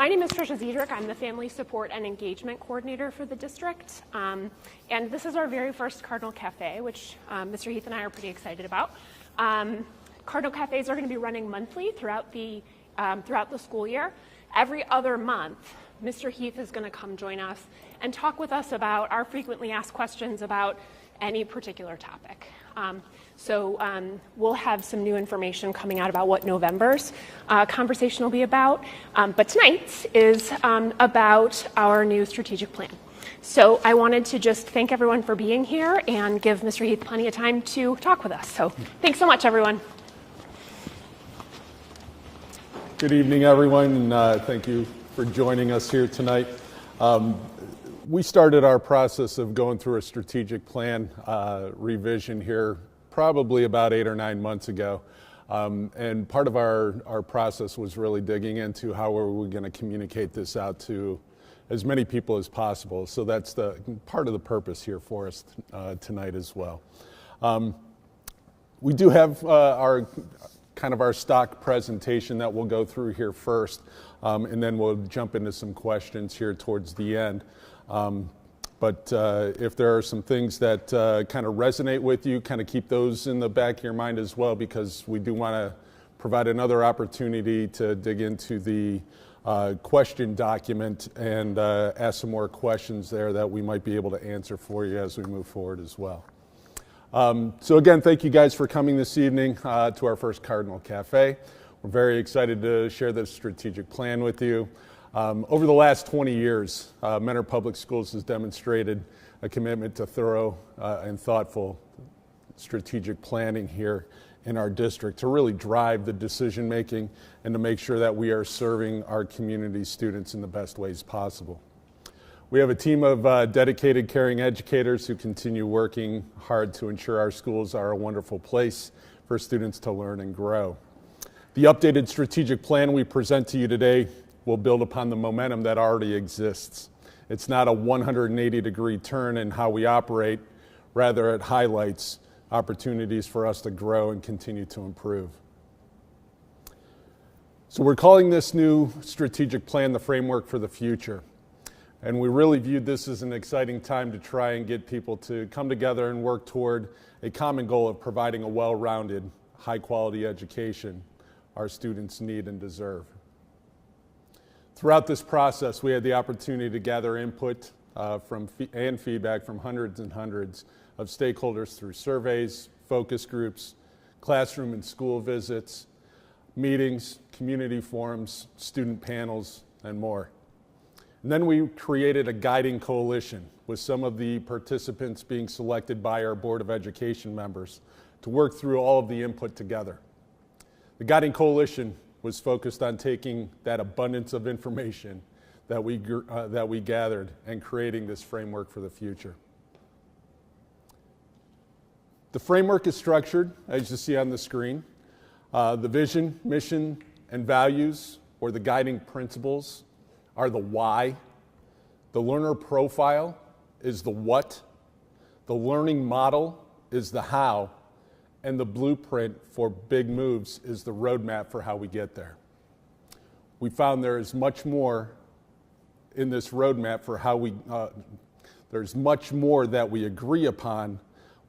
My name is Trisha Ziedrich. I'm the Family Support and Engagement Coordinator for the district. And this is our very first Cardinal Cafe, which Mr. Heath and I are pretty excited about. Cardinal Cafes are going to be running monthly throughout the school year. Every other month, Mr. Heath is going to come join us and talk with us about our frequently asked questions about any particular topic. We'll have some new information coming out about what November's conversation will be about. But tonight is about our new strategic plan. So I wanted to just thank everyone for being here and give Mr. Heath plenty of time to talk with us. So thanks so much, everyone. Good evening, everyone, and thank you for joining us here tonight. We started our process of going through a strategic plan revision here probably about 8 or 9 months ago. And part of our process was really digging into how are we going to communicate this out to as many people as possible. So that's the part of the purpose here for us tonight as well. We do have our stock presentation that we'll go through here first, and then we'll jump into some questions here towards the end. But if there are some things that kind of resonate with you, kind of keep those in the back of your mind as well, because we do want to provide another opportunity to dig into the question document and ask some more questions there that we might be able to answer for you as we move forward as well. So again, thank you guys for coming this evening to our first Cardinal Cafe. We're very excited to share this strategic plan with you. Over the last 20 years, Mentor Public Schools has demonstrated a commitment to thorough and thoughtful strategic planning here in our district to really drive the decision making and to make sure that we are serving our community students in the best ways possible. We have a team of dedicated, caring educators who continue working hard to ensure our schools are a wonderful place for students to learn and grow. The updated strategic plan we present to you today will build upon the momentum that already exists. It's not a 180-degree turn in how we operate, rather it highlights opportunities for us to grow and continue to improve. So we're calling this new strategic plan the Framework for the Future. And we really viewed this as an exciting time to try and get people to come together and work toward a common goal of providing a well-rounded, high-quality education our students need and deserve. Throughout this process, we had the opportunity to gather input and feedback from hundreds and hundreds of stakeholders through surveys, focus groups, classroom and school visits, meetings, community forums, student panels, and more. And then we created a guiding coalition with some of the participants being selected by our Board of Education members to work through all of the input together. The guiding coalition was focused on taking that abundance of information that we gathered and creating this framework for the future. The framework is structured, as you see on the screen. The vision, mission, and values, or the guiding principles, are the why. The learner profile is the what. The learning model is the how. And the blueprint for big moves is the roadmap for how we get there. We found there is much more in this roadmap for how there's much more that we agree upon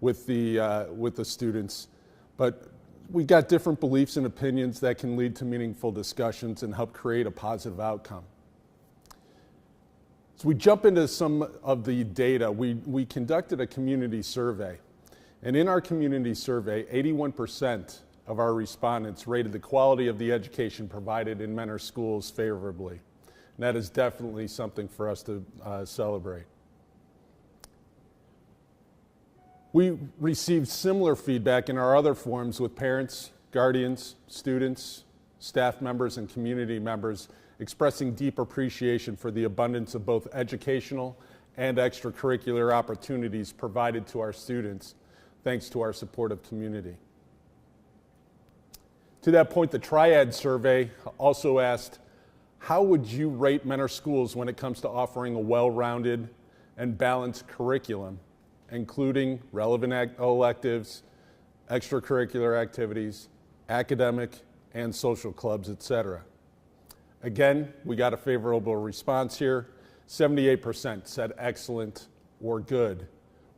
with the students, but we've got different beliefs and opinions that can lead to meaningful discussions and help create a positive outcome. So we jump into some of the data. We conducted a community survey. And in our community survey, 81% of our respondents rated the quality of the education provided in Mentor schools favorably. And that is definitely something for us to celebrate. We received similar feedback in our other forums with parents, guardians, students, staff members, and community members expressing deep appreciation for the abundance of both educational and extracurricular opportunities provided to our students, thanks to our supportive community. To that point, the Triad survey also asked, how would you rate Mentor schools when it comes to offering a well-rounded and balanced curriculum, including relevant electives, extracurricular activities, academic and social clubs, etc.? Again, we got a favorable response here. 78% said excellent or good,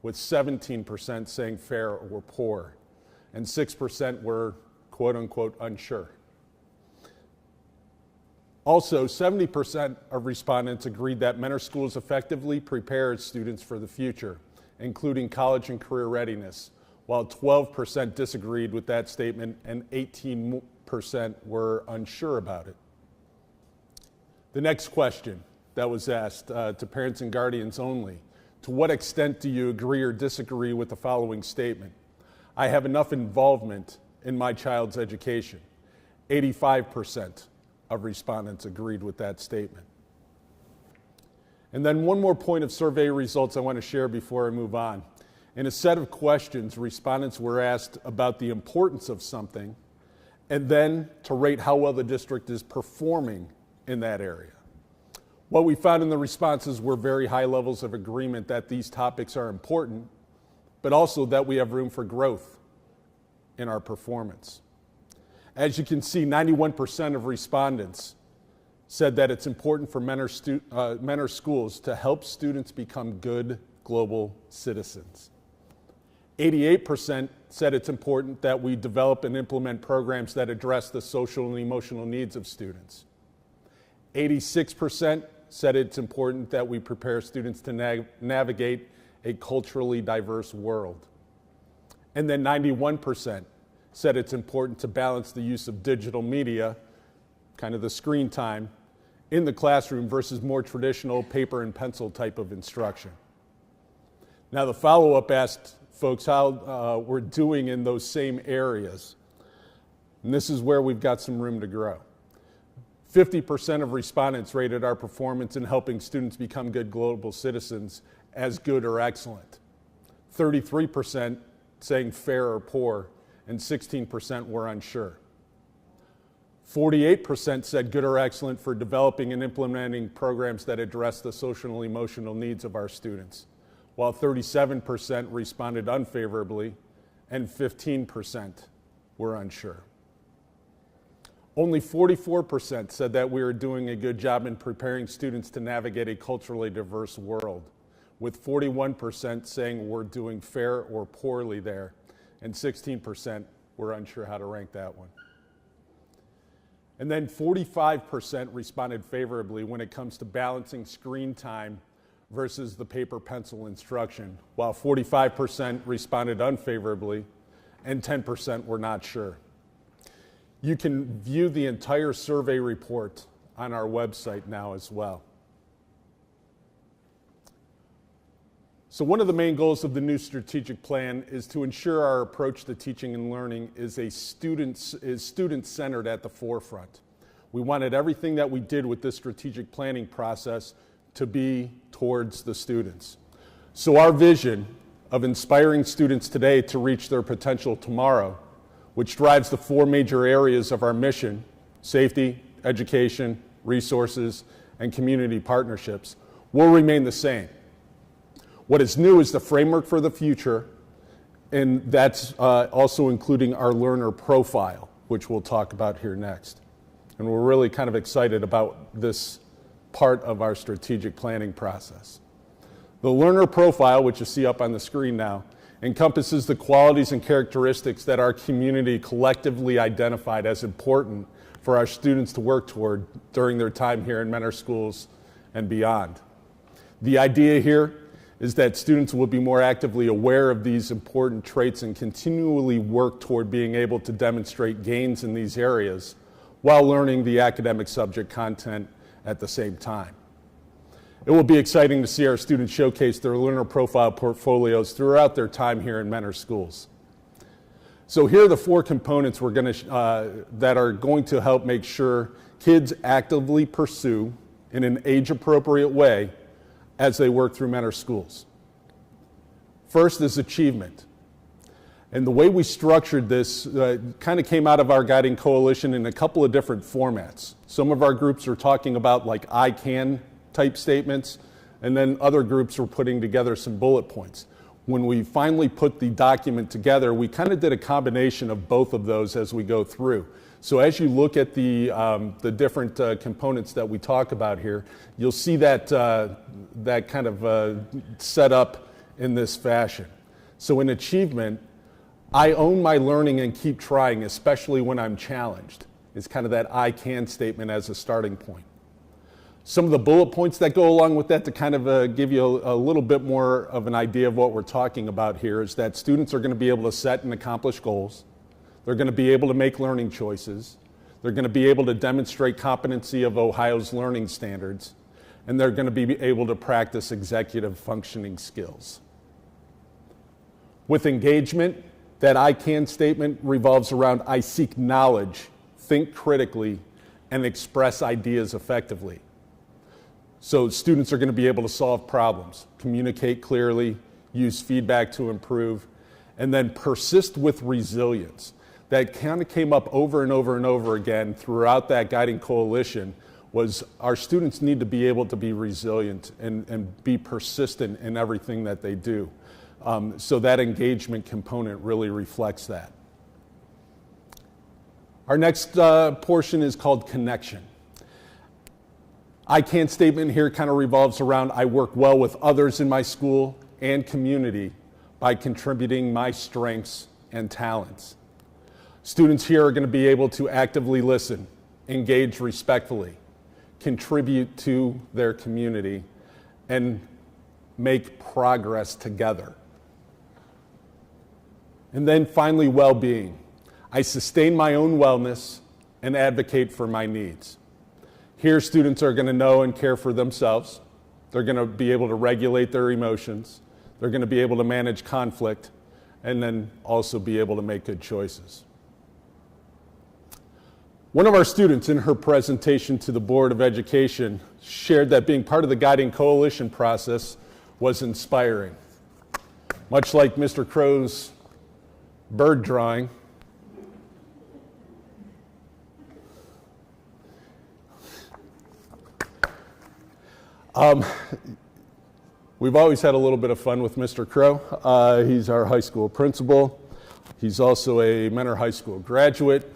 with 17% saying fair or poor, and 6% were quote unquote unsure. Also, 70% of respondents agreed that Mentor schools effectively prepare students for the future, including college and career readiness, while 12% disagreed with that statement and 18% were unsure about it. The next question that was asked to parents and guardians only: to what extent do you agree or disagree with the following statement? I have enough involvement in my child's education. 85% of respondents agreed with that statement. And then one more point of survey results I want to share before I move on. In a set of questions, respondents were asked about the importance of something and then to rate how well the district is performing in that area. What we found in the responses were very high levels of agreement that these topics are important, but also that we have room for growth in our performance. As you can see, 91% of respondents said that it's important for Mentor schools to help students become good global citizens. 88% said it's important that we develop and implement programs that address the social and emotional needs of students. 86% said it's important that we prepare students to navigate a culturally diverse world. And then 91% said it's important to balance the use of digital media, kind of the screen time, in the classroom versus more traditional paper and pencil type of instruction. Now the follow-up asked folks how we're doing in those same areas. And this is where we've got some room to grow. 50% of respondents rated our performance in helping students become good global citizens as good or excellent. 33% saying fair or poor, and 16% were unsure. 48% said good or excellent for developing and implementing programs that address the social and emotional needs of our students, while 37% responded unfavorably and 15% were unsure. Only 44% said that we are doing a good job in preparing students to navigate a culturally diverse world, with 41% saying we're doing fair or poorly there, and 16% were unsure how to rank that one. And then 45% responded favorably when it comes to balancing screen time versus the paper pencil instruction, while 45% responded unfavorably and 10% were not sure. You can view the entire survey report on our website now as well. So one of the main goals of the new strategic plan is to ensure our approach to teaching and learning is student-centered at the forefront. We wanted everything that we did with this strategic planning process to be towards the students. So our vision of inspiring students today to reach their potential tomorrow, which drives the four major areas of our mission: safety, education, resources, and community partnerships, will remain the same. What is new is the framework for the future, and that's also including our learner profile, which we'll talk about here next. And we're really kind of excited about this part of our strategic planning process. The learner profile, which you see up on the screen now, encompasses the qualities and characteristics that our community collectively identified as important for our students to work toward during their time here in Mentor schools and beyond. The idea here is that students will be more actively aware of these important traits and continually work toward being able to demonstrate gains in these areas while learning the academic subject content at the same time. It will be exciting to see our students showcase their learner profile portfolios throughout their time here in Mentor schools. So here are the four components that are going to help make sure kids actively pursue in an age-appropriate way as they work through Mentor schools. First is achievement. And the way we structured this kind of came out of our guiding coalition in a couple of different formats. Some of our groups are talking about like I can type statements, and then other groups were putting together some bullet points. When we finally put the document together, we kind of did a combination of both of those as we go through. So as you look at the different components that we talk about here, you'll see that, that kind of set up in this fashion. So in achievement, I own my learning and keep trying, especially when I'm challenged. It's kind of that I can statement as a starting point. Some of the bullet points that go along with that to kind of give you a little bit more of an idea of what we're talking about here is that students are going to be able to set and accomplish goals. They're going to be able to make learning choices. They're going to be able to demonstrate competency of Ohio's learning standards. And they're going to be able to practice executive functioning skills. With engagement, that I can statement revolves around I seek knowledge, think critically, and express ideas effectively. So students are going to be able to solve problems, communicate clearly, use feedback to improve, and then persist with resilience. That kind of came up over and over and over again throughout that guiding coalition was our students need to be able to be resilient and be persistent in everything that they do. So that engagement component really reflects that. Our next portion is called connection. I can statement here kind of revolves around I work well with others in my school and community by contributing my strengths and talents. Students here are going to be able to actively listen, engage respectfully, contribute to their community, and make progress together. And then finally, well-being. I sustain my own wellness and advocate for my needs. Here, students are going to know and care for themselves. They're going to be able to regulate their emotions. They're going to be able to manage conflict, and then also be able to make good choices. One of our students in her presentation to the Board of Education shared that being part of the guiding coalition process was inspiring. Much like Mr. Crow's bird drawing, we've always had a little bit of fun with Mr. Crow. He's our high school principal. He's also a Mentor High School graduate.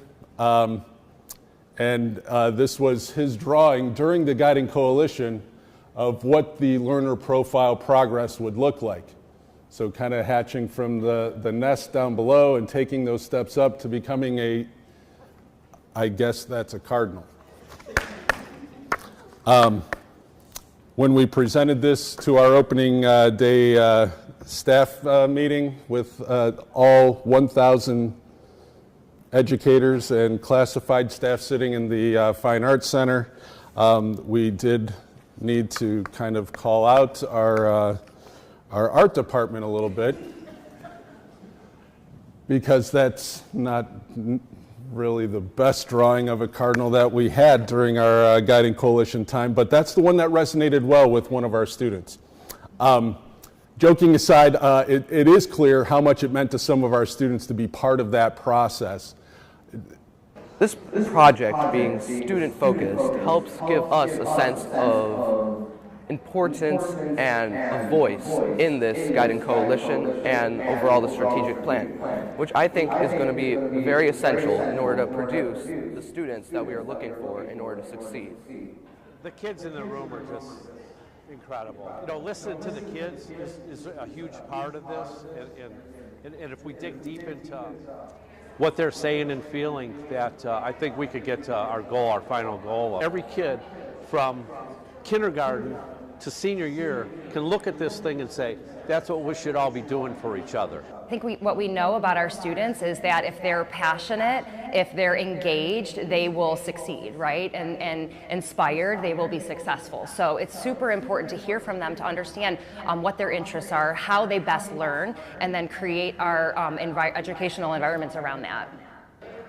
And this was his drawing during the guiding coalition of what the learner profile progress would look like. So kind of hatching from the nest down below and taking those steps up to becoming a, I guess that's a cardinal. When we presented this to our opening day staff meeting with all 1,000 educators and classified staff sitting in the Fine Arts Center, we did need to kind of call out our art department a little bit, because that's not really the best drawing of a cardinal that we had during our guiding coalition time, but that's the one that resonated well with one of our students. Joking aside, it is clear how much it meant to some of our students to be part of that process. This project, being student-focused, helps give us a sense of importance and a voice in this guiding coalition and overall the strategic plan, which I think is going to be very essential in order to produce the students that we are looking for in order to succeed. The kids in the room are just incredible. You know, listening to the kids is a huge part of this, and if we dig deep into what they're saying and feeling, that I think we could get to our goal, our final goal. Every kid from kindergarten to senior year can look at this thing and say, that's what we should all be doing for each other. I think what we know about our students is that if they're passionate, if they're engaged, they will succeed, right? And inspired, they will be successful. So it's super important to hear from them to understand what their interests are, how they best learn, and then create our educational environments around that.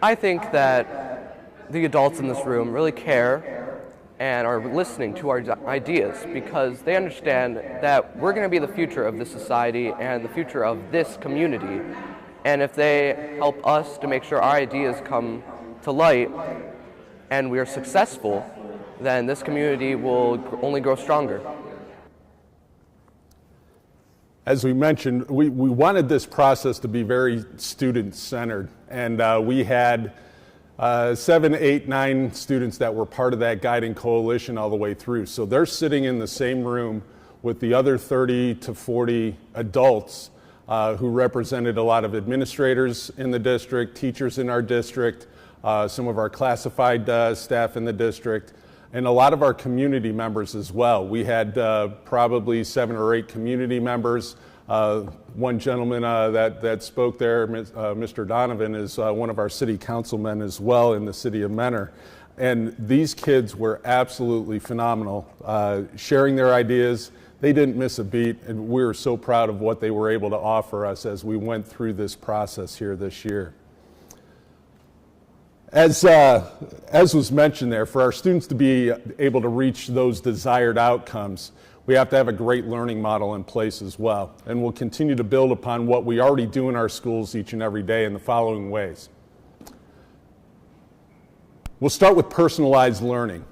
I think that the adults in this room really care and are listening to our ideas because they understand that we're going to be the future of this society and the future of this community. And if they help us to make sure our ideas come to light and we're successful, then this community will only grow stronger. As we mentioned, we wanted this process to be very student-centered, and we had 7, 8, 9 students that were part of that guiding coalition all the way through. So they're sitting in the same room with the other 30 to 40 adults who represented a lot of administrators in the district, teachers in our district, some of our classified staff in the district, and a lot of our community members as well. We had probably 7 or 8 community members. One gentleman that spoke there, Mr. Donovan, is one of our city councilmen as well in the city of Mentor. And these kids were absolutely phenomenal, sharing their ideas. They didn't miss a beat, and we were so proud of what they were able to offer us as we went through this process here this year. As was mentioned there, for our students to be able to reach those desired outcomes, we have to have a great learning model in place as well. And we'll continue to build upon what we already do in our schools each and every day in the following ways. We'll start with personalized learning.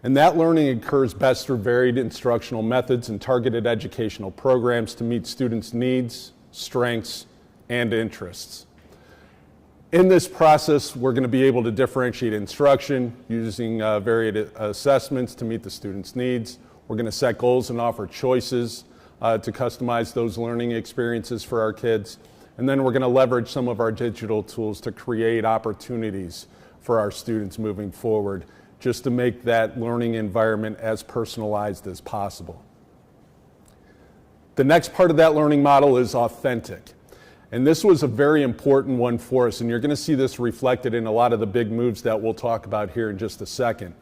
And that learning occurs best through varied instructional methods and targeted educational programs to meet students' needs, strengths, and interests. In this process, we're going to be able to differentiate instruction using varied assessments to meet the students' needs. We're going to set goals and offer choices to customize those learning experiences for our kids. And then we're going to leverage some of our digital tools to create opportunities for our students moving forward, just to make that learning environment as personalized as possible. The next part of that learning model is authentic. And this was a very important one for us, and you're going to see this reflected in a lot of the big moves that we'll talk about here in just a second.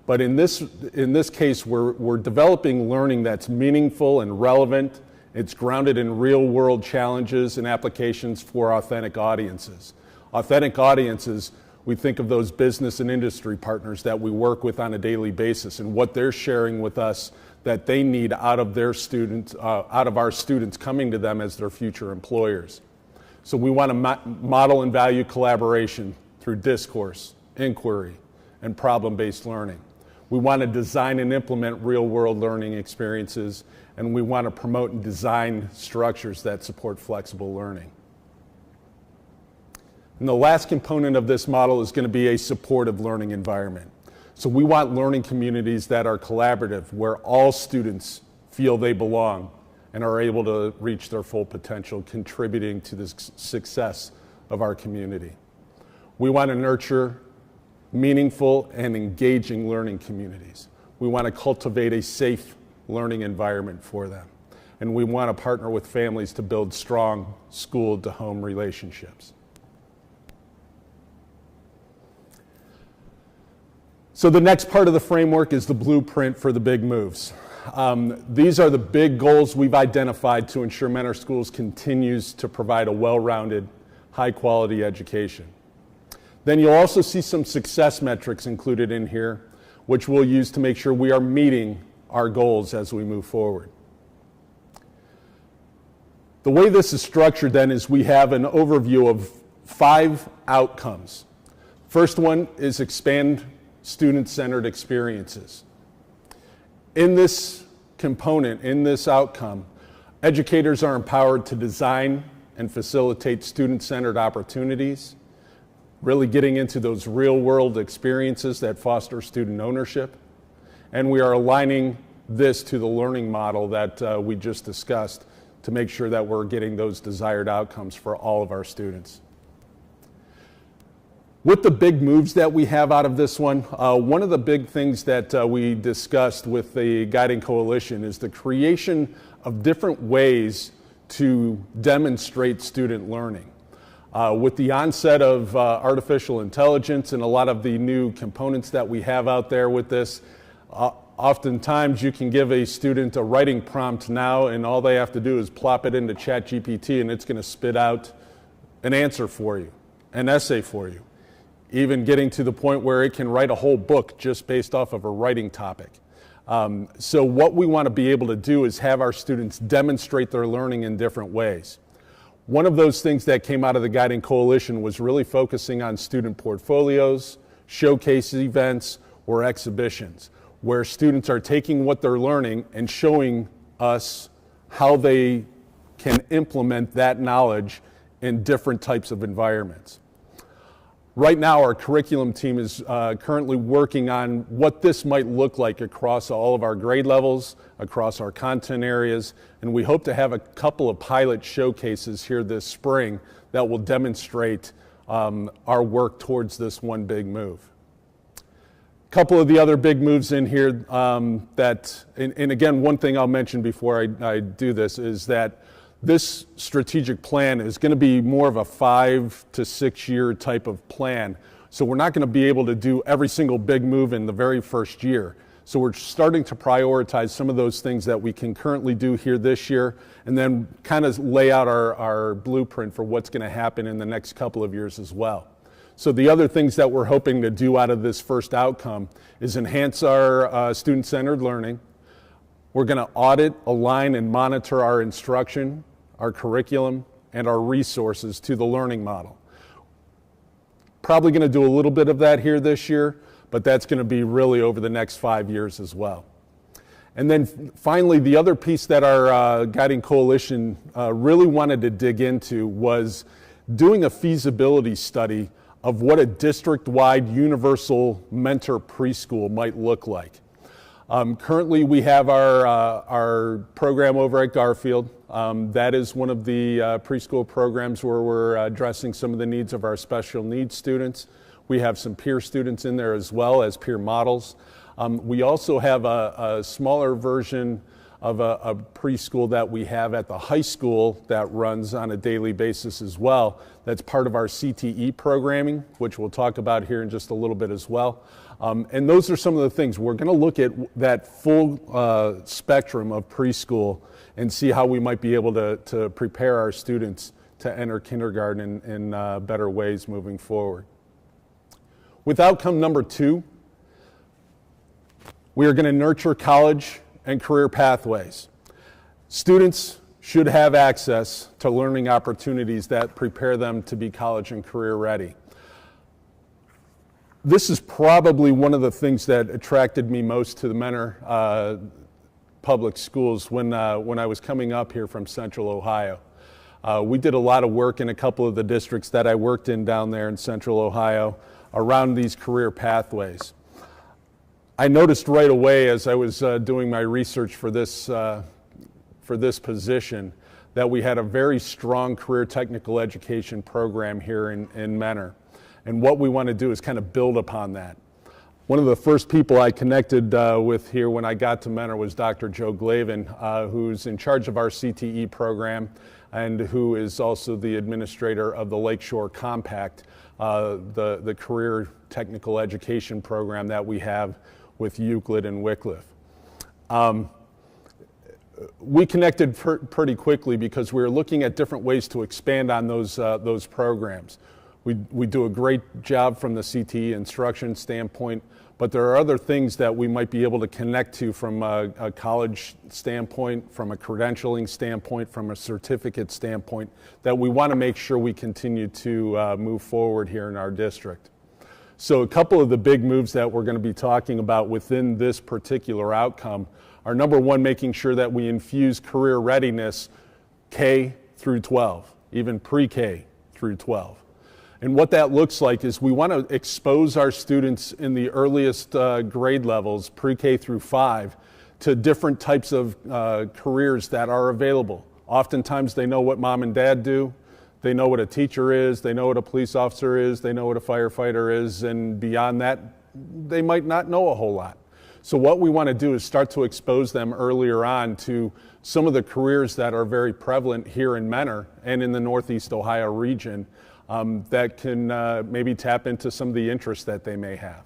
But in this case, we're developing learning that's meaningful and relevant. It's grounded in real-world challenges and applications for authentic audiences. Authentic audiences, we think of those business and industry partners that we work with on a daily basis and what they're sharing with us that they need out of their students, out of our students coming to them as their future employers. So we want to model and value collaboration through discourse, inquiry, and problem-based learning. We want to design and implement real-world learning experiences, and we want to promote and design structures that support flexible learning. And the last component of this model is going to be a supportive learning environment. So we want learning communities that are collaborative, where all students feel they belong and are able to reach their full potential, contributing to the success of our community. We want to nurture meaningful and engaging learning communities. We want to cultivate a safe learning environment for them. And we want to partner with families to build strong school-to-home relationships. So the next part of the framework is the blueprint for the big moves. These are the big goals we've identified to ensure Mentor Schools continues to provide a well-rounded, high-quality education. Then you'll also see some success metrics included in here, which we'll use to make sure we are meeting our goals as we move forward. The way this is structured then is we have an overview of 5 outcomes. First one is expand student-centered experiences. In this component, in this outcome, educators are empowered to design and facilitate student-centered opportunities, really getting into those real-world experiences that foster student ownership. And we are aligning this to the learning model that we just discussed to make sure that we're getting those desired outcomes for all of our students. With the big moves that we have out of this one of the big things that we discussed with the Guiding Coalition is the creation of different ways to demonstrate student learning. With the onset of artificial intelligence and a lot of the new components that we have out there with this, oftentimes you can give a student a writing prompt now and all they have to do is plop it into ChatGPT and it's going to spit out an answer for you, an essay for you, even getting to the point where it can write a whole book just based off of a writing topic. So what we want to be able to do is have our students demonstrate their learning in different ways. One of those things that came out of the Guiding Coalition was really focusing on student portfolios, showcase events, or exhibitions, where students are taking what they're learning and showing us how they can implement that knowledge in different types of environments. Right now, our curriculum team is currently working on what this might look like across all of our grade levels, across our content areas, and we hope to have a couple of pilot showcases here this spring that will demonstrate our work towards this one big move. A couple of the other big moves in here and again, one thing I'll mention before I do this is that this strategic plan is going to be more of a 5 to 6 year type of plan. So we're not going to be able to do every single big move in the very first year. So we're starting to prioritize some of those things that we can currently do here this year, and then kind of lay out our blueprint for what's going to happen in the next couple of years as well. So the other things that we're hoping to do out of this first outcome is enhance our student-centered learning. We're going to audit, align, and monitor our instruction, our curriculum, and our resources to the learning model. Probably going to do a little bit of that here this year, but that's going to be really over the next 5 years as well. And then finally, the other piece that our guiding coalition really wanted to dig into was doing a feasibility study of what a district-wide universal mentor preschool might look like. Currently, we have our program over at Garfield. That is one of the preschool programs where we're addressing some of the needs of our special needs students. We have some peer students in there as well as peer models. We also have a smaller version of a preschool that we have at the high school that runs on a daily basis as well. That's part of our CTE programming, which we'll talk about here in just a little bit as well. And those are some of the things. We're going to look at that full spectrum of preschool and see how we might be able to prepare our students to enter kindergarten in better ways moving forward. With outcome number 2, we are going to nurture college and career pathways. Students should have access to learning opportunities that prepare them to be college and career ready. This is probably one of the things that attracted me most to the Mentor public schools when I was coming up here from Central Ohio. We did a lot of work in a couple of the districts that I worked in down there in Central Ohio around these career pathways. I noticed right away as I was doing my research for this position that we had a very strong career technical education program here in Mentor. And what we want to do is kind of build upon that. One of the first people I connected with here when I got to Mentor was Dr. Joe Glavin, who's in charge of our CTE program and who is also the administrator of the Lakeshore Compact, the career technical education program that we have with Euclid and Wycliffe. We connected pretty quickly because we were looking at different ways to expand on those programs. We do a great job from the CTE instruction standpoint, but there are other things that we might be able to connect to from a college standpoint, from a credentialing standpoint, from a certificate standpoint, that we want to make sure we continue to move forward here in our district. So a couple of the big moves that we're going to be talking about within this particular outcome are, number one, making sure that we infuse career readiness K through 12, even pre-K through 12. And what that looks like is we want to expose our students in the earliest grade levels, pre-K through 5, to different types of careers that are available. Oftentimes they know what mom and dad do. They know what a teacher is, they know what a police officer is, they know what a firefighter is, and beyond that, they might not know a whole lot. So what we want to do is start to expose them earlier on to some of the careers that are very prevalent here in Mentor and in the Northeast Ohio region that can maybe tap into some of the interests that they may have.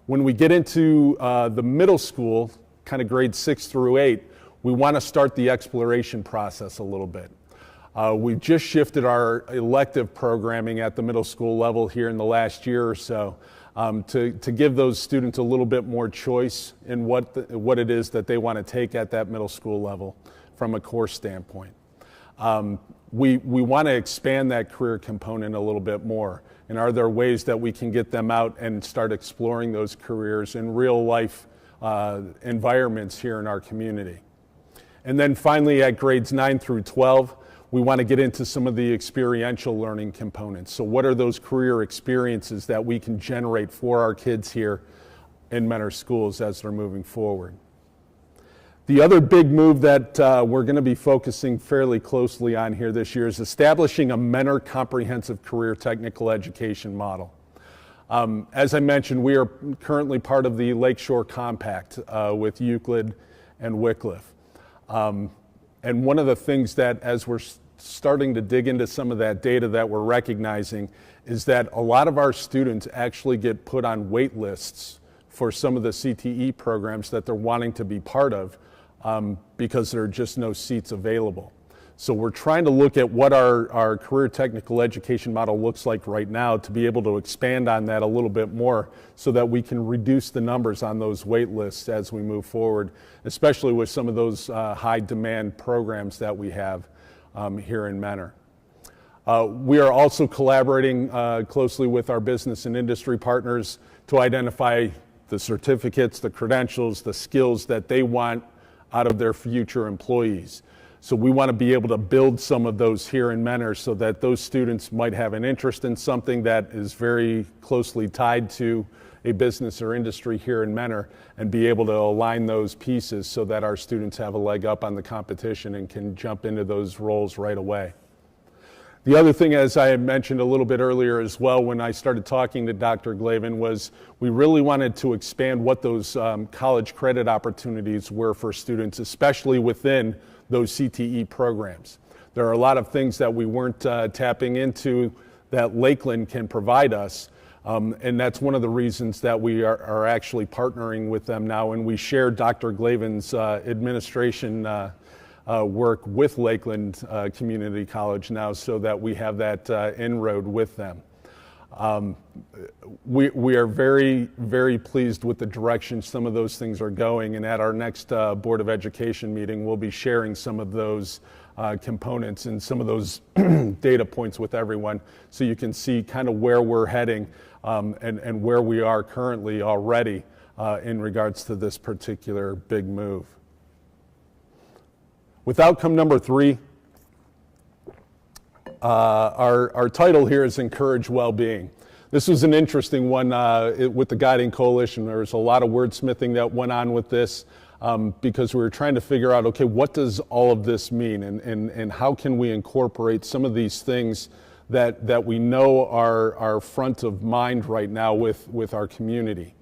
When we get into the middle school, kind of grades 6 through 8, we want to start the exploration process a little bit. We just shifted our elective programming at the middle school level here in the last year or so to give those students a little bit more choice in what it is that they want to take at that middle school level from a course standpoint. We want to expand that career component a little bit more. And are there ways that we can get them out and start exploring those careers in real life environments here in our community? And then finally at grades 9 through 12, we want to get into some of the experiential learning components. So what are those career experiences that we can generate for our kids here in Mentor schools as they're moving forward? The other big move that we're going to be focusing fairly closely on here this year is establishing a Mentor comprehensive career technical education model. As I mentioned, we are currently part of the Lakeshore Compact with Euclid and Wycliffe. And one of the things that, as we're starting to dig into some of that data that we're recognizing, is that a lot of our students actually get put on wait lists for some of the CTE programs that they're wanting to be part of because there are just no seats available. So we're trying to look at what our career technical education model looks like right now to be able to expand on that a little bit more so that we can reduce the numbers on those wait lists as we move forward, especially with some of those high demand programs that we have here in Mentor. We are also collaborating closely with our business and industry partners to identify the certificates, the credentials, the skills that they want out of their future employees. So we want to be able to build some of those here in Mentor so that those students might have an interest in something that is very closely tied to a business or industry here in Mentor and be able to align those pieces so that our students have a leg up on the competition and can jump into those roles right away. The other thing, as I had mentioned a little bit earlier as well when I started talking to Dr. Glavin, was we really wanted to expand what those college credit opportunities were for students, especially within those CTE programs. There are a lot of things that we weren't tapping into that Lakeland can provide us, and that's one of the reasons that we are actually partnering with them now, and we share Dr. Glavin's administration work with Lakeland Community College now so that we have that inroad with them. We are very, very pleased with the direction some of those things are going, and at our next Board of Education meeting, we'll be sharing some of those components and some of those data points with everyone so you can see kind of where we're heading and where we are currently already in regards to this particular big move. With outcome number 3, our title here is Encourage Well-Being. This was an interesting one with the Guiding Coalition. There was a lot of wordsmithing that went on with this because we were trying to figure out, okay, what does all of this mean and how can we incorporate some of these things that we know are front of mind right now with our community.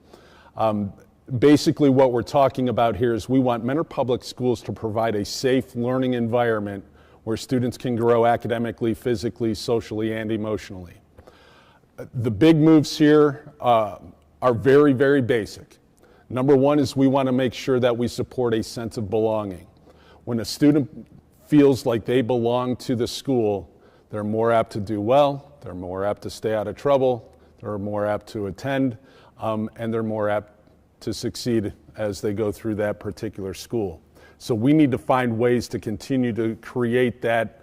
Basically what we're talking about here is we want Mentor Public Schools to provide a safe learning environment where students can grow academically, physically, socially, and emotionally. The big moves here are very, very basic. Number one is we want to make sure that we support a sense of belonging. When a student feels like they belong to the school, they're more apt to do well, they're more apt to stay out of trouble, they're more apt to attend, and they're more apt to succeed as they go through that particular school. So we need to find ways to continue to create that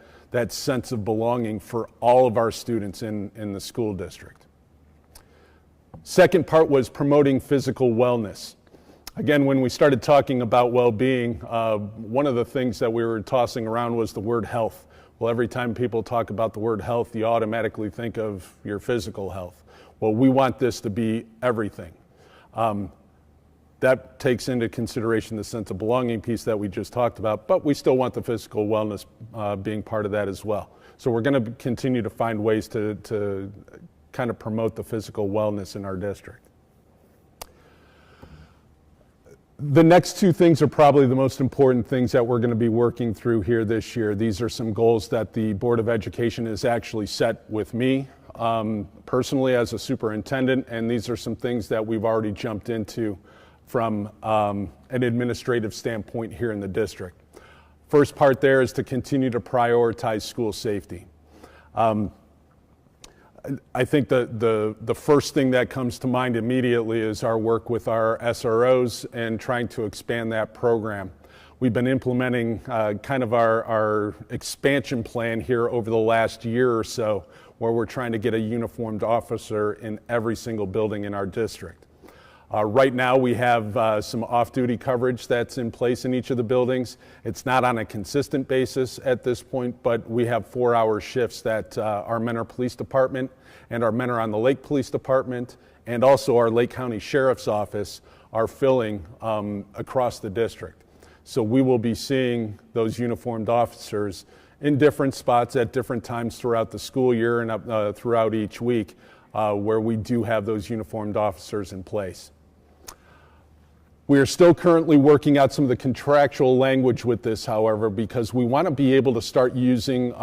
sense of belonging for all of our students in the school district. Second part was promoting physical wellness. Again, when we started talking about well-being, one of the things that we were tossing around was the word health. Well, every time people talk about the word health, you automatically think of your physical health. Well, we want this to be everything. That takes into consideration the sense of belonging piece that we just talked about, but we still want the physical wellness being part of that as well. So we're going to continue to find ways to kind of promote the physical wellness in our district. The next two things are probably the most important things that we're going to be working through here this year. These are some goals that the Board of Education has actually set with me personally as a superintendent, and these are some things that we've already jumped into from an administrative standpoint here in the district. First part there is to continue to prioritize school safety. I think the first thing that comes to mind immediately is our work with our SROs and trying to expand that program. We've been implementing kind of our expansion plan here over the last year or so, where we're trying to get a uniformed officer in every single building in our district. Right now we have some off-duty coverage that's in place in each of the buildings. It's not on a consistent basis at this point, but we have 4-hour shifts that our Mentor Police Department and our Mentor on the Lake Police Department and also our Lake County Sheriff's Office are filling across the district. So we will be seeing those uniformed officers in different spots at different times throughout the school year and throughout each week where we do have those uniformed officers in place. We are still currently working out some of the contractual language with this, however, because we want to be able to start using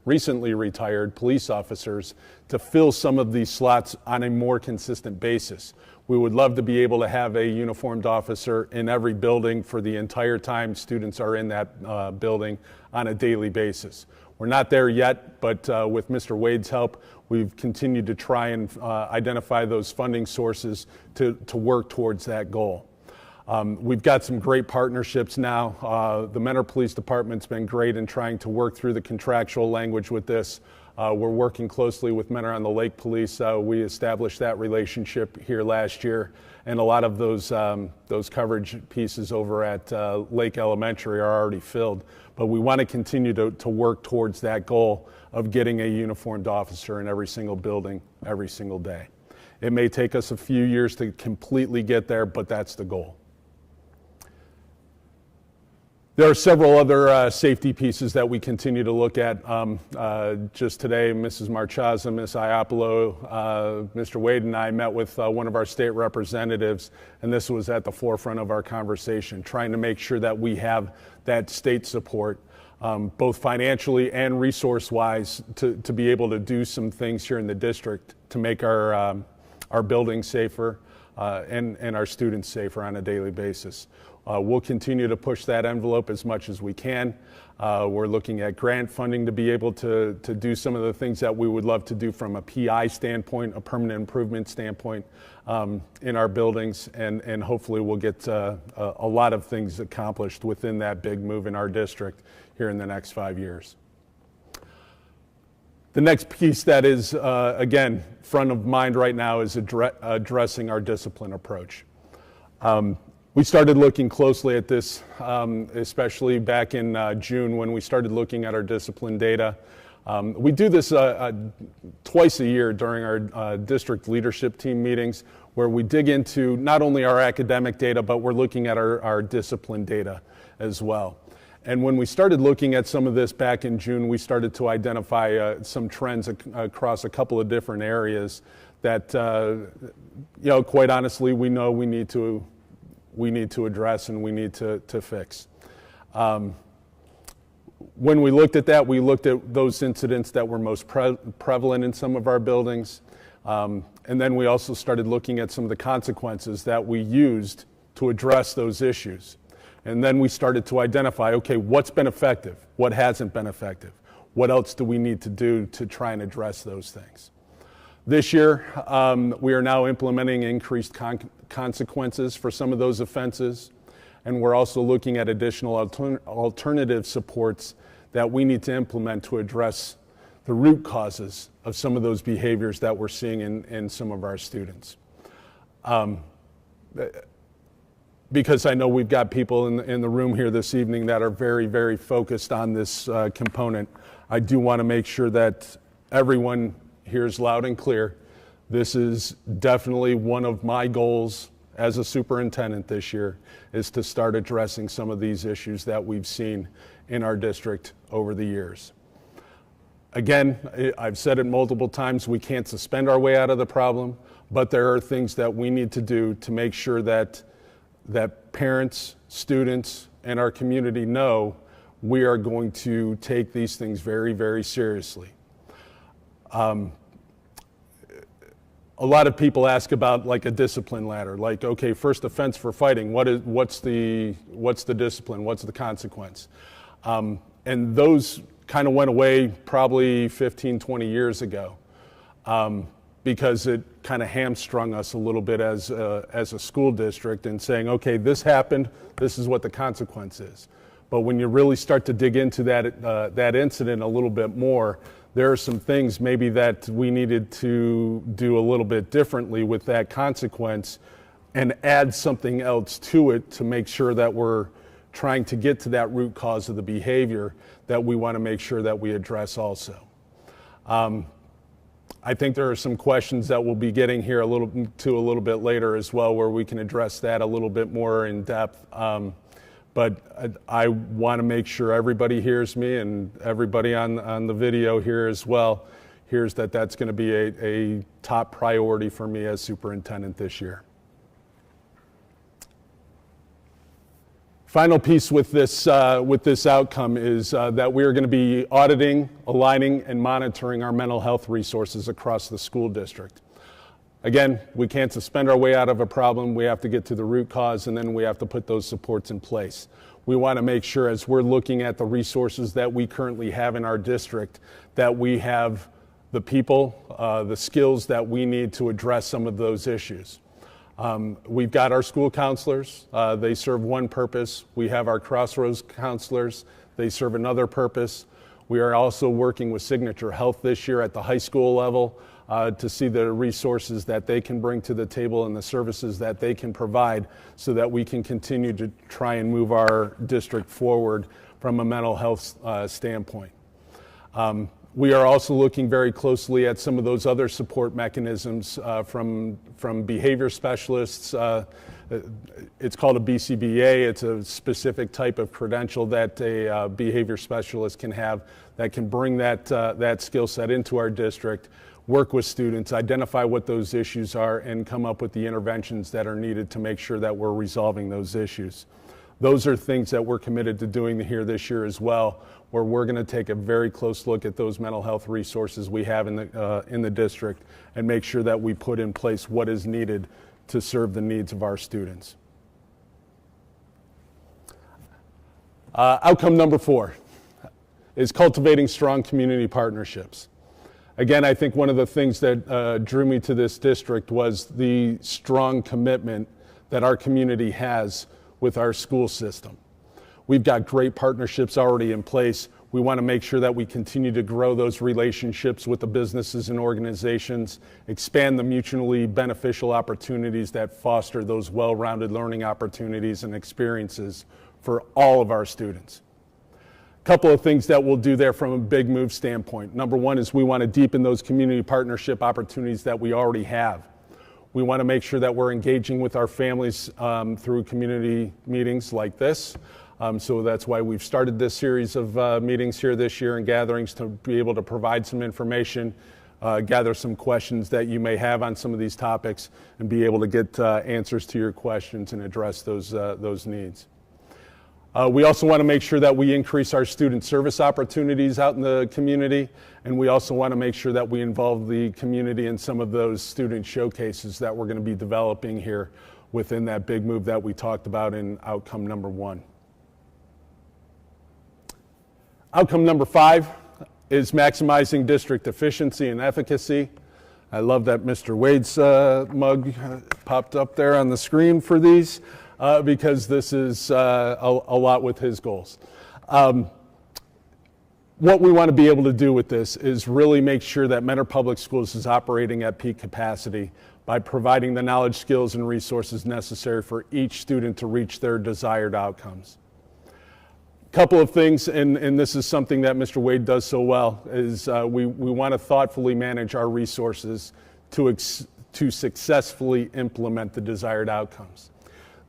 recently retired police officers to fill some of these slots on a more consistent basis. We would love to be able to have a uniformed officer in every building for the entire time students are in that building on a daily basis. We're not there yet, but with Mr. Wade's help, we've continued to try and identify those funding sources to work towards that goal. We've got some great partnerships now. The Mentor Police Department's been great in trying to work through the contractual language with this. We're working closely with Mentor on the Lake Police. We established that relationship here last year, and a lot of those coverage pieces over at Lake Elementary are already filled. But we want to continue to work towards that goal of getting a uniformed officer in every single building, every single day. It may take us a few years to completely get there, but that's the goal. There are several other safety pieces that we continue to look at. Just today, Mrs. Marchaza, Ms. Iapolo, Mr. Wade and I met with one of our state representatives, and this was at the forefront of our conversation, trying to make sure that we have that state support, both financially and resource-wise, to be able to do some things here in the district to make our buildings safer and our students safer on a daily basis. We'll continue to push that envelope as much as we can. We're looking at grant funding to be able to do some of the things that we would love to do from a PI standpoint, a permanent improvement standpoint in our buildings, and hopefully we'll get a lot of things accomplished within that big move in our district here in the next 5 years. The next piece that is, again, front of mind right now is addressing our discipline approach. We started looking closely at this, especially back in June when we started looking at our discipline data. We do this twice a year during our district leadership team meetings where we dig into not only our academic data, but we're looking at our discipline data as well. And when we started looking at some of this back in June, we started to identify some trends across a couple of different areas that, quite honestly, we know we need to address and we need to fix. When we looked at that, we looked at those incidents that were most prevalent in some of our buildings. And then we also started looking at some of the consequences that we used to address those issues. And then we started to identify, okay, what's been effective? What hasn't been effective? What else do we need to do to try and address those things? This year, we are now implementing increased consequences for some of those offenses, and we're also looking at additional alternative supports that we need to implement to address the root causes of some of those behaviors that we're seeing in some of our students. Because I know we've got people in the room here this evening that are very, very focused on this component, I do want to make sure that everyone hears loud and clear. This is definitely one of my goals as a superintendent this year, is to start addressing some of these issues that we've seen in our district over the years. Again, I've said it multiple times, we can't suspend our way out of the problem, but there are things that we need to do to make sure that parents, students, and our community know we are going to take these things very, very seriously. A lot of people ask about like a discipline ladder, like, okay, first offense for fighting, what's the discipline, what's the consequence? And those kind of went away probably 15, 20 years ago because it kind of hamstrung us a little bit as a school district in saying, okay, this happened, this is what the consequence is. But when you really start to dig into that incident a little bit more, there are some things maybe that we needed to do a little bit differently with that consequence and add something else to it to make sure that we're trying to get to that root cause of the behavior that we want to make sure that we address also. I think there are some questions that we'll be getting here a little bit later as well, where we can address that a little bit more in depth. But I want to make sure everybody hears me, and everybody on the video here as well hears that that's going to be a top priority for me as superintendent this year. Final piece with this outcome is that we are going to be auditing, aligning, and monitoring our mental health resources across the school district. Again, we can't suspend our way out of a problem. We have to get to the root cause, and then we have to put those supports in place. We want to make sure, as we're looking at the resources that we currently have in our district, that we have the people, the skills that we need to address some of those issues. We've got our school counselors. They serve one purpose. We have our Crossroads counselors. They serve another purpose. We are also working with Signature Health this year at the high school level to see the resources that they can bring to the table and the services that they can provide so that we can continue to try and move our district forward from a mental health standpoint. We are also looking very closely at some of those other support mechanisms from behavior specialists. It's called a BCBA. It's a specific type of credential that a behavior specialist can have that can bring that skill set into our district, work with students, identify what those issues are, and come up with the interventions that are needed to make sure that we're resolving those issues. Those are things that we're committed to doing here this year as well, where we're going to take a very close look at those mental health resources we have in the district and make sure that we put in place what is needed to serve the needs of our students. Outcome number 4 is cultivating strong community partnerships. Again, I think one of the things that drew me to this district was the strong commitment that our community has with our school system. We've got great partnerships already in place. We want to make sure that we continue to grow those relationships with the businesses and organizations, expand the mutually beneficial opportunities that foster those well-rounded learning opportunities and experiences for all of our students. A couple of things that we'll do there from a big move standpoint. Number one is we want to deepen those community partnership opportunities that we already have. We want to make sure that we're engaging with our families through community meetings like this. So that's why we've started this series of meetings here this year and gatherings to be able to provide some information, gather some questions that you may have on some of these topics, and be able to get answers to your questions and address those needs. We also want to make sure that we increase our student service opportunities out in the community, and we also want to make sure that we involve the community in some of those student showcases that we're going to be developing here within that big move that we talked about in outcome number 1. Outcome number 5 is maximizing district efficiency and efficacy. I love that Mr. Wade's mug popped up there on the screen for these. Because this is a lot with his goals. What we want to be able to do with this is really make sure that Mentor Public Schools is operating at peak capacity by providing the knowledge, skills, and resources necessary for each student to reach their desired outcomes. A couple of things, and this is something that Mr. Wade does so well, is we want to thoughtfully manage our resources to successfully implement the desired outcomes.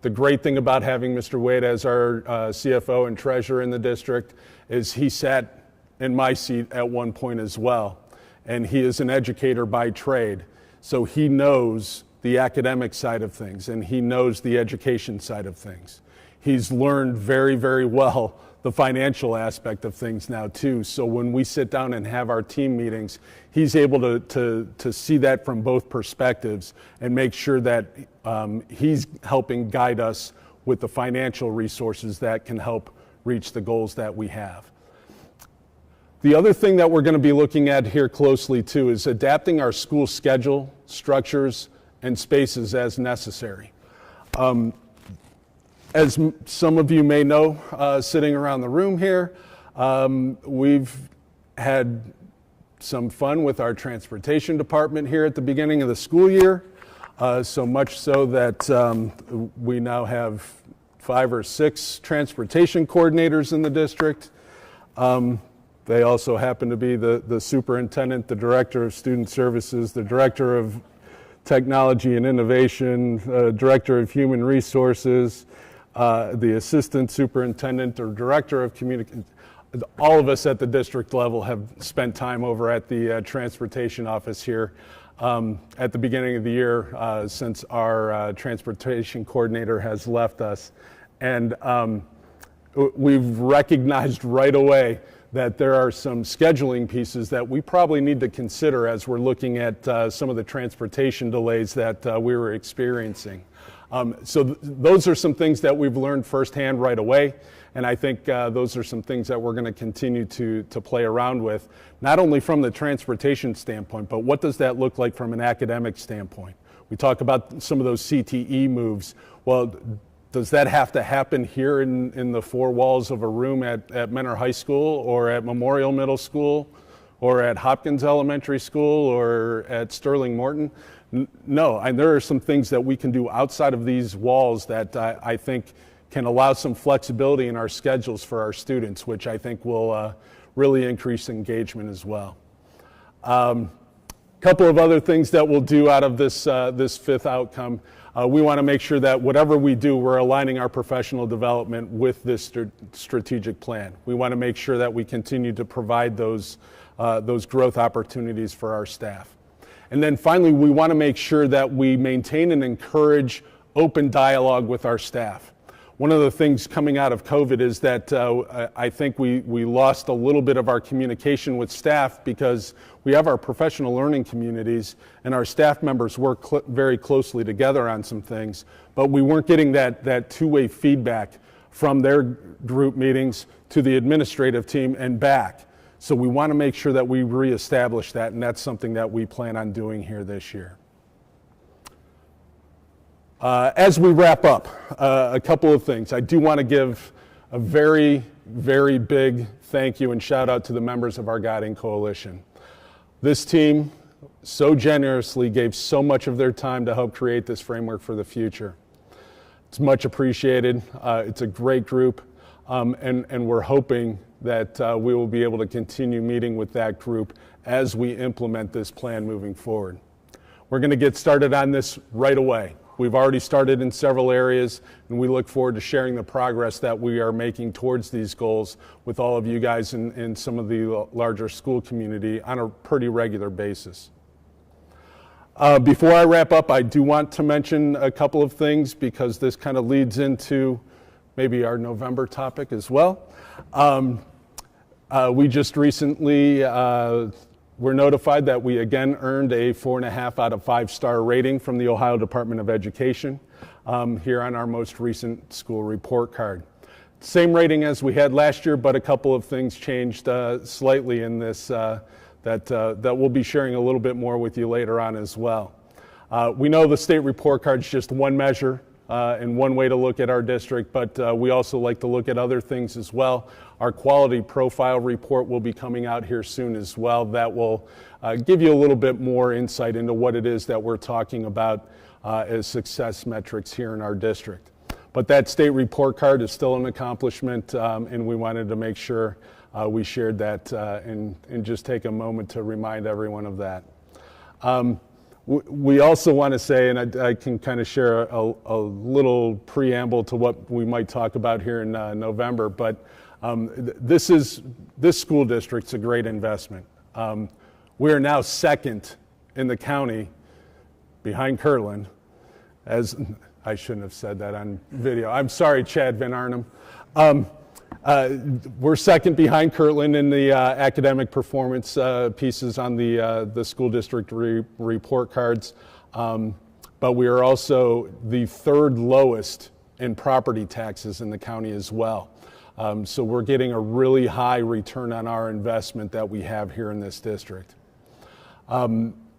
The great thing about having Mr. Wade as our CFO and treasurer in the district is he sat in my seat at one point as well. And he is an educator by trade. So he knows the academic side of things and he knows the education side of things. He's learned very, very well the financial aspect of things now too. So when we sit down and have our team meetings, he's able to see that from both perspectives and make sure that he's helping guide us with the financial resources that can help reach the goals that we have. The other thing that we're going to be looking at here closely too is adapting our school schedule, structures, and spaces as necessary. As some of you may know, sitting around the room here, we've had some fun with our transportation department here at the beginning of the school year, so much so that we now have 5 or 6 transportation coordinators in the district. They also happen to be the superintendent, the director of student services, the director of technology and innovation, director of human resources, the assistant superintendent or director of communication. All of us at the district level have spent time over at the transportation office here at the beginning of the year since our transportation coordinator has left us. And we've recognized right away that there are some scheduling pieces that we probably need to consider as we're looking at some of the transportation delays that we were experiencing. Those are some things that we've learned firsthand right away, and I think those are some things that we're going to continue to play around with, not only from the transportation standpoint, but what does that look like from an academic standpoint? We talk about some of those CTE moves. Well, does that have to happen here in the 4 walls of a room at Mentor High School or at Memorial Middle School or at Hopkins Elementary School or at Sterling Morton? No, and there are some things that we can do outside of these walls that I think can allow some flexibility in our schedules for our students, which I think will really increase engagement as well. Couple of other things that we'll do out of this 5th outcome. We want to make sure that whatever we do, we're aligning our professional development with this strategic plan. We want to make sure that we continue to provide those growth opportunities for our staff. And then finally, we want to make sure that we maintain and encourage open dialogue with our staff. One of the things coming out of COVID is that I think we lost a little bit of our communication with staff because we have our professional learning communities and our staff members work very closely together on some things, but we weren't getting that two-way feedback from their group meetings to the administrative team and back. So we want to make sure that we reestablish that, and that's something that we plan on doing here this year. As we wrap up, a couple of things. I do want to give a very, very big thank you and shout out to the members of our Guiding Coalition. This team so generously gave so much of their time to help create this framework for the future. It's much appreciated. It's a great group, and we're hoping that we will be able to continue meeting with that group as we implement this plan moving forward. We're going to get started on this right away. We've already started in several areas, and we look forward to sharing the progress that we are making towards these goals with all of you guys in some of the larger school community on a pretty regular basis. Before I wrap up, I do want to mention a couple of things because this kind of leads into maybe our November topic as well. We just recently were notified that we again earned a 4.5 out of 5-star rating from the Ohio Department of Education here on our most recent school report card. Same rating as we had last year, but a couple of things changed slightly in this that we'll be sharing a little bit more with you later on as well. We know the state report card is just one measure and one way to look at our district, but we also like to look at other things as well. Our quality profile report will be coming out here soon as well. That will give you a little bit more insight into what it is that we're talking about as success metrics here in our district. But that state report card is still an accomplishment, and we wanted to make sure we shared that and just take a moment to remind everyone of that. We also want to say, and I can kind of share a little preamble to what we might talk about here in November, but this school district's a great investment. We are now second in the county behind Kirtland, as I shouldn't have said that on video. I'm sorry, Chad Van Arnhem. We're second behind Kirtland in the academic performance pieces on the school district report cards, but we are also the 3rd lowest in property taxes in the county as well. So we're getting a really high return on our investment that we have here in this district.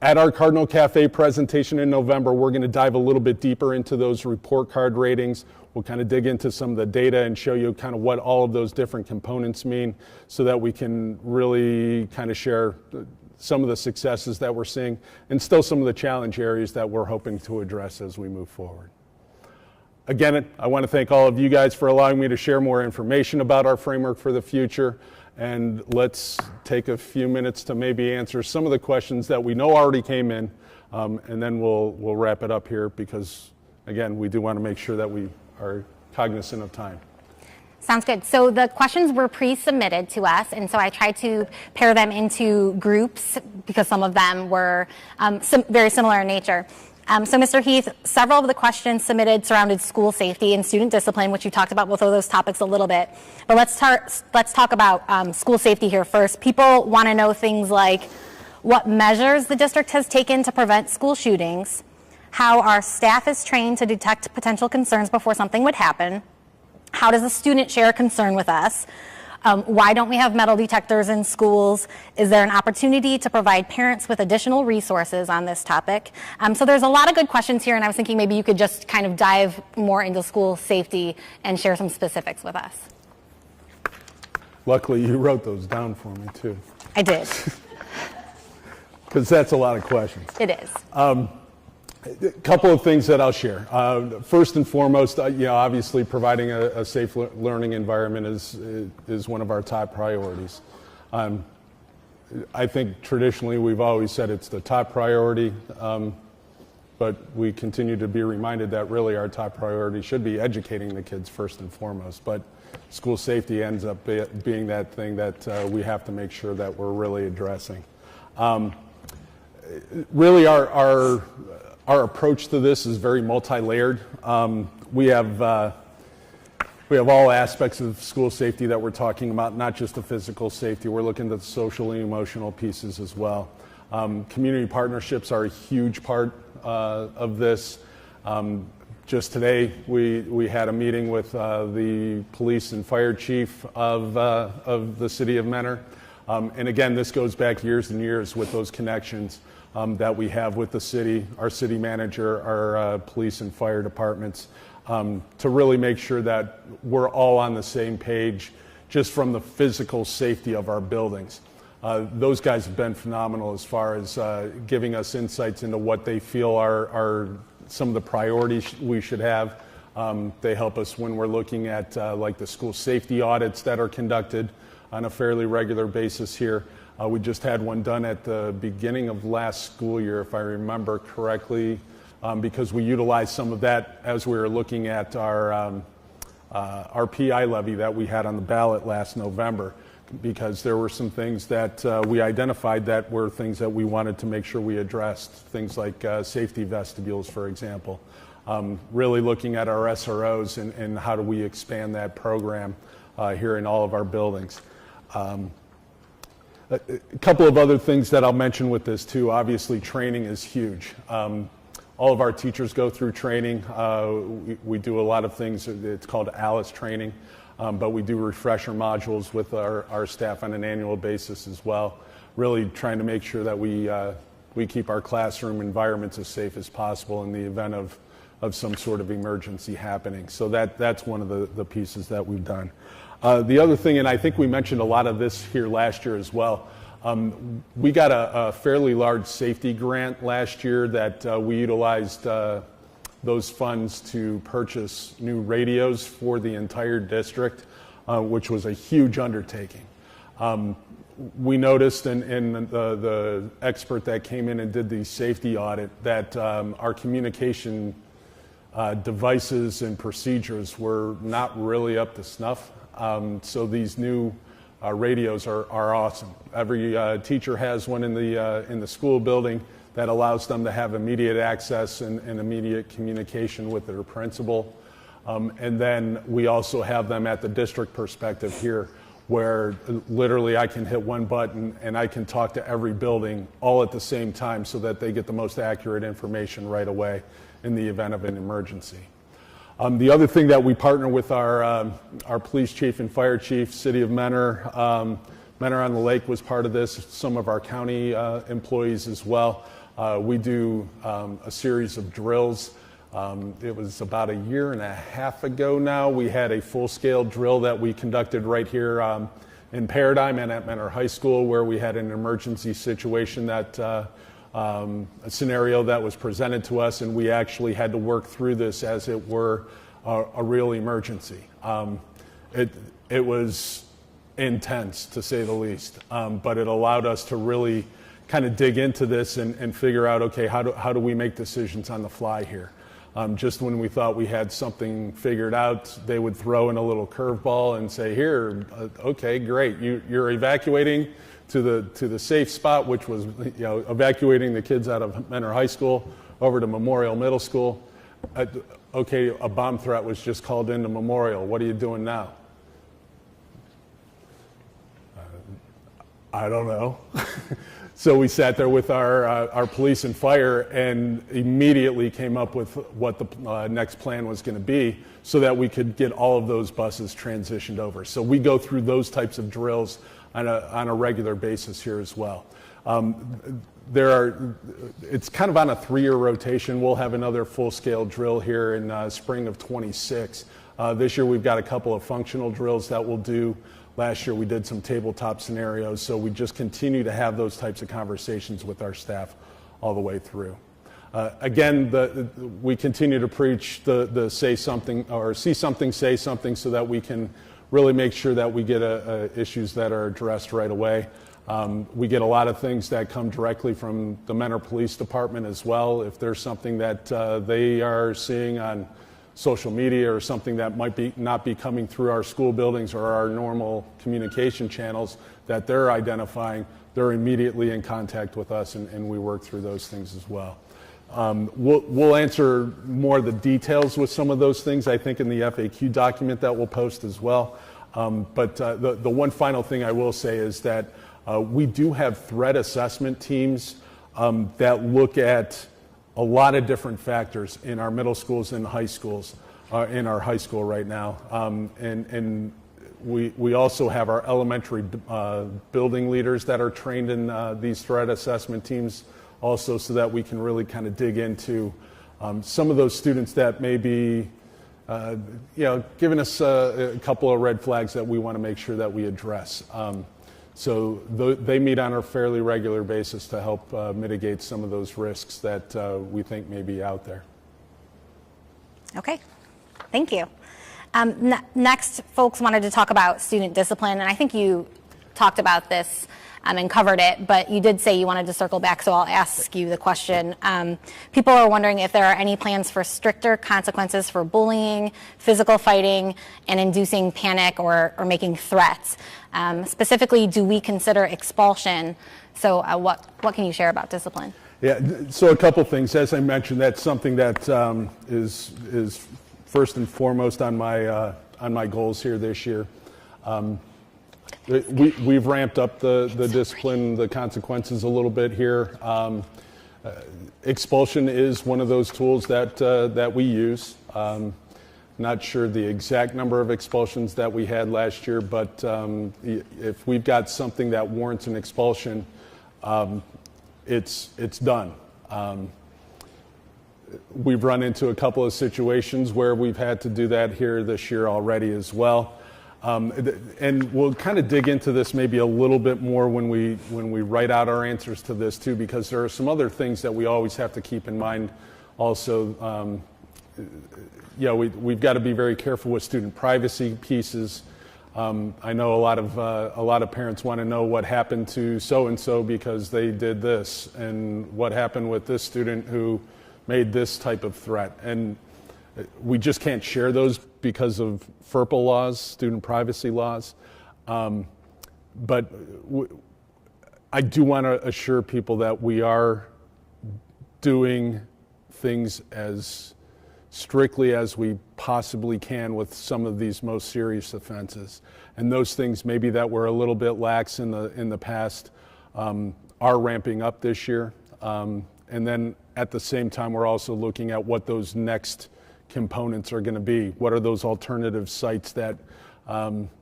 At our Cardinal Cafe presentation in November, we're going to dive a little bit deeper into those report card ratings. We'll kind of dig into some of the data and show you kind of what all of those different components mean so that we can really kind of share some of the successes that we're seeing and still some of the challenge areas that we're hoping to address as we move forward. Again, I want to thank all of you guys for allowing me to share more information about our framework for the future. And let's take a few minutes to maybe answer some of the questions that we know already came in, and then we'll wrap it up here because, again, we do want to make sure that we are cognizant of time. Sounds good. So the questions were pre-submitted to us, and so I tried to pair them into groups because some of them were very similar in nature. So Mr. Heath, several of the questions submitted surrounded school safety and student discipline, which you talked about both of those topics a little bit. But let's talk about school safety here first. People want to know things like what measures the district has taken to prevent school shootings, how our staff is trained to detect potential concerns before something would happen, how does a student share a concern with us, why don't we have metal detectors in schools? Is there an opportunity to provide parents with additional resources on this topic? So there's a lot of good questions here, and I was thinking maybe you could just kind of dive more into school safety and share some specifics with us. Luckily, you wrote those down for me, too. I did. Because that's a lot of questions. It is. A couple of things that I'll share. First and foremost, obviously providing a safe learning environment is one of our top priorities. I think traditionally we've always said it's the top priority, but we continue to be reminded that really our top priority should be educating the kids first and foremost. But school safety ends up being that thing that we have to make sure that we're really addressing. Really, our approach to this is very multi-layered. We have all aspects of school safety that we're talking about, not just the physical safety. We're looking at the social and emotional pieces as well. Community partnerships are a huge part of this. Just today, we had a meeting with the police and fire chief of the city of Mentor. And again, this goes back years and years with those connections that we have with the city, our city manager, our police and fire departments, to really make sure that we're all on the same page just from the physical safety of our buildings. Those guys have been phenomenal as far as giving us insights into what they feel are some of the priorities we should have. They help us when we're looking at like the school safety audits that are conducted on a fairly regular basis here. We just had one done at the beginning of last school year, if I remember correctly, because we utilized some of that as we were looking at our PI levy that we had on the ballot last November, because there were some things that we identified that were things that we wanted to make sure we addressed, things like safety vestibules, for example. Really looking at our SROs and how do we expand that program here in all of our buildings. A couple of other things that I'll mention with this too. Obviously, training is huge. All of our teachers go through training. We do a lot of things. It's called ALICE training, but we do refresher modules with our staff on an annual basis as well. Really trying to make sure that we keep our classroom environments as safe as possible in the event of some sort of emergency happening. So that's one of the pieces that we've done. The other thing, and I think we mentioned a lot of this here last year as well, we got a fairly large safety grant last year that we utilized those funds to purchase new radios for the entire district, which was a huge undertaking. We noticed in the expert that came in and did the safety audit that our communication devices and procedures were not really up to snuff. So these new radios are awesome. Every teacher has one in the school building that allows them to have immediate access and immediate communication with their principal. And then we also have them at the district perspective here, where literally I can hit one button and I can talk to every building all at the same time so that they get the most accurate information right away in the event of an emergency. The other thing that we partner with our police chief and fire chief, City of Mentor. Mentor on the Lake was part of this, some of our county employees as well. We do a series of drills. It was about a year and a half ago now. We had a full-scale drill that we conducted right here in Paradigm and at Mentor High School, where we had an emergency situation that a scenario that was presented to us, and we actually had to work through this as it were a real emergency. It was intense, to say the least, but it allowed us to really kind of dig into this and figure out, okay, how do we make decisions on the fly here? Just when we thought we had something figured out, they would throw in a little curveball and say, here, okay, great, you're evacuating to the safe spot, which was evacuating the kids out of Mentor High School over to Memorial Middle School. Okay, a bomb threat was just called into Memorial. What are you doing now? I don't know. So we sat there with our police and fire and immediately came up with what the next plan was going to be so that we could get all of those buses transitioned over. So we go through those types of drills on a regular basis here as well. It's kind of on a 3-year rotation. We'll have another full-scale drill here in spring of 26. This year we've got a couple of functional drills that we'll do. Last year we did some tabletop scenarios, so we just continue to have those types of conversations with our staff all the way through. Again, we continue to preach the say something or see something, say something, so that we can really make sure that we get issues that are addressed right away. We get a lot of things that come directly from the Mentor Police Department as well. If there's something that they are seeing on social media or something that might not be coming through our school buildings or our normal communication channels that they're identifying, they're immediately in contact with us, and we work through those things as well. We'll answer more of the details with some of those things, I think, in the FAQ document that we'll post as well. But the one final thing I will say is that we do have threat assessment teams that look at a lot of different factors in our middle schools and high schools, in our high school right now. And we also have our elementary building leaders that are trained in these threat assessment teams also, so that we can really kind of dig into some of those students that may be giving us a couple of red flags that we want to make sure that we address. So they meet on a fairly regular basis to help mitigate some of those risks that we think may be out there. Okay, thank you. Next, folks wanted to talk about student discipline, and I think you talked about this and covered it, but you did say you wanted to circle back, so I'll ask you the question. People are wondering if there are any plans for stricter consequences for bullying, physical fighting, and inducing panic or making threats. Specifically, do we consider expulsion? So what can you share about discipline? Yeah, so a couple things. As I mentioned, that's something that is first and foremost on my goals here this year. We've ramped up the discipline, the consequences a little bit here. Expulsion is one of those tools that we use. Not sure the exact number of expulsions that we had last year, but if we've got something that warrants an expulsion, it's done. We've run into a couple of situations where we've had to do that here this year already as well. And we'll kind of dig into this maybe a little bit more when we write out our answers to this too, because there are some other things that we always have to keep in mind also. We've got to be very careful with student privacy pieces. I know a lot of parents want to know what happened to so-and-so because they did this, and what happened with this student who made this type of threat. And we just can't share those because of FERPA laws, student privacy laws. But I do want to assure people that we are doing things as strictly as we possibly can with some of these most serious offenses. And those things maybe that were a little bit lax in the past are ramping up this year. And then at the same time, we're also looking at what those next components are going to be. What are those alternative sites that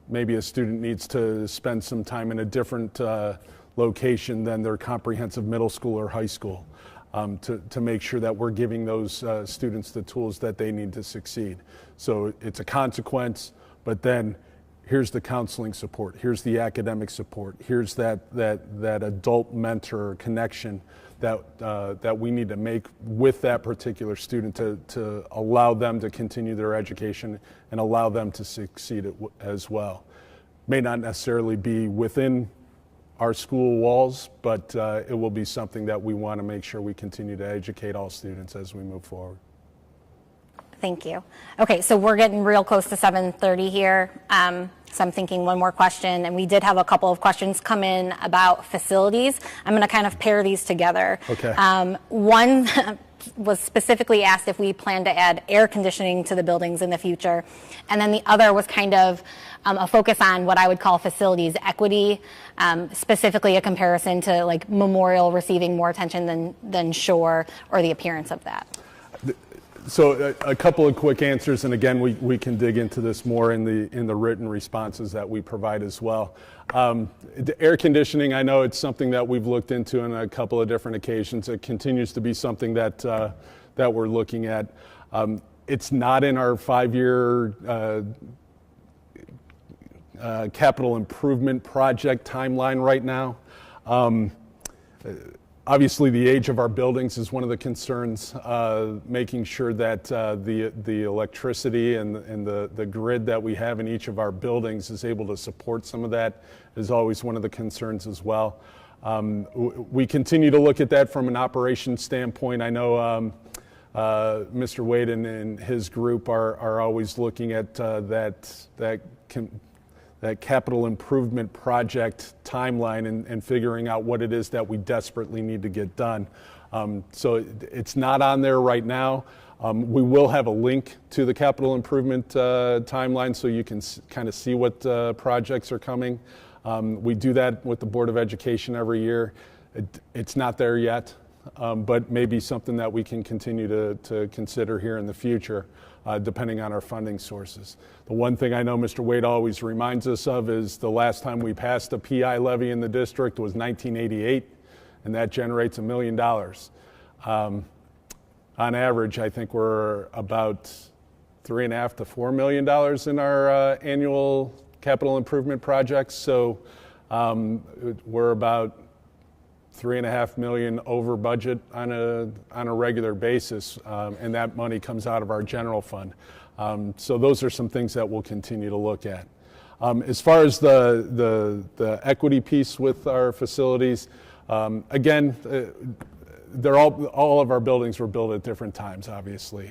maybe a student needs to spend some time in a different location than their comprehensive middle school or high school? to make sure that we're giving those students the tools that they need to succeed. So it's a consequence, but then here's the counseling support, here's the academic support, here's that adult mentor connection that we need to make with that particular student to allow them to continue their education and allow them to succeed as well. May not necessarily be within our school walls, but it will be something that we want to make sure we continue to educate all students as we move forward. Thank you. Okay, so we're getting real close to 7:30 here. So I'm thinking one more question, and we did have a couple of questions come in about facilities. I'm going to kind of pair these together. Okay. One was specifically asked if we plan to add air conditioning to the buildings in the future, and then the other was kind of a focus on what I would call facilities equity, specifically a comparison to like Memorial receiving more attention than Shore, or the appearance of that. So a couple of quick answers, and again, we can dig into this more in the written responses that we provide as well. The air conditioning, I know it's something that we've looked into on a couple of different occasions. It continues to be something that we're looking at. It's not in our 5-year capital improvement project timeline right now. Obviously, the age of our buildings is one of the concerns, making sure that the electricity and the grid that we have in each of our buildings is able to support some of that is always one of the concerns as well. We continue to look at that from an operations standpoint. I know Mr. Wade and his group are always looking at that capital improvement project timeline and figuring out what it is that we desperately need to get done. So it's not on there right now. We will have a link to the capital improvement timeline so you can kind of see what projects are coming. We do that with the Board of Education every year. It's not there yet, but maybe something that we can continue to consider here in the future, depending on our funding sources. The one thing I know Mr. Wade always reminds us of is the last time we passed a PI levy in the district was 1988, and that generates $1 million. On average, I think we're about $3.5 to $4 million in our annual capital improvement projects. So we're about $3.5 million over budget on a regular basis, and that money comes out of our general fund. So those are some things that we'll continue to look at. As far as the equity piece with our facilities, again, they're all of our buildings were built at different times, obviously.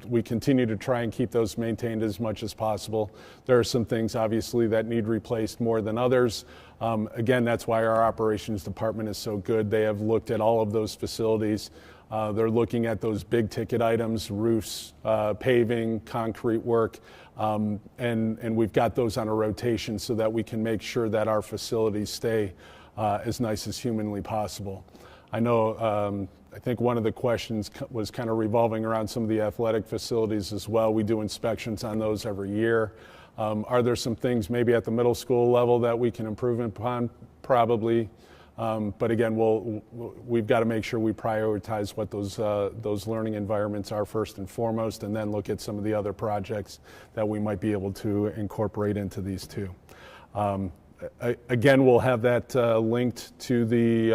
We continue to try and keep those maintained as much as possible. There are some things, obviously, that need replaced more than others. Again, that's why our operations department is so good. They have looked at all of those facilities. They're looking at those big ticket items, roofs, paving, concrete work, and we've got those on a rotation so that we can make sure that our facilities stay as nice as humanly possible. I know, I think one of the questions was kind of revolving around some of the athletic facilities as well. We do inspections on those every year. Are there some things maybe at the middle school level that we can improve upon? Probably. But again, we've got to make sure we prioritize what those learning environments are first and foremost, and then look at some of the other projects that we might be able to incorporate into these too. Again, we'll have that linked to the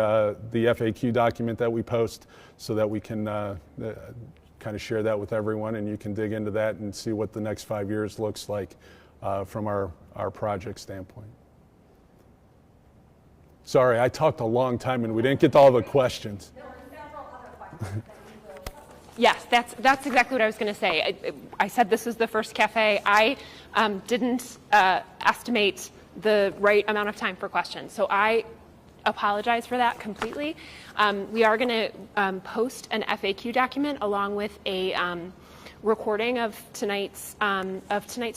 FAQ document that we post so that we can kind of share that with everyone, and you can dig into that and see what the next 5 years looks like from our project standpoint. Sorry, I talked a long time and we didn't get to all the questions. There were several other questions that we will. Yes, that's exactly what I was going to say. I said this was the first cafe. I didn't estimate the right amount of time for questions, so I apologize for that completely. We are going to post an FAQ document along with a recording of tonight's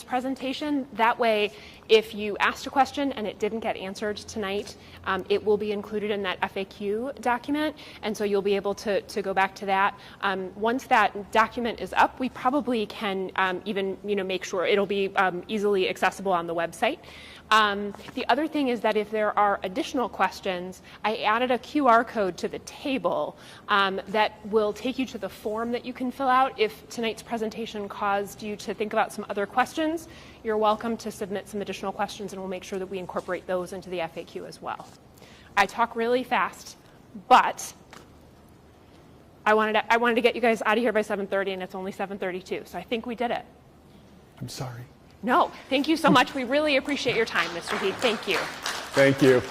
presentation. That way, if you asked a question and it didn't get answered tonight, it will be included in that FAQ document, and so you'll be able to go back to that. Once that document is up, we probably can even make sure it'll be easily accessible on the website. The other thing is that if there are additional questions, I added a QR code to the table that will take you to the form that you can fill out. If tonight's presentation caused you to think about some other questions, you're welcome to submit some additional questions, and we'll make sure that we incorporate those into the FAQ as well. I talk really fast, but I wanted to get you guys out of here by 7:30, and it's only 7:32, so I think we did it. I'm sorry. No, thank you so much. We really appreciate your time, Mr. Heath. Thank you. Thank you.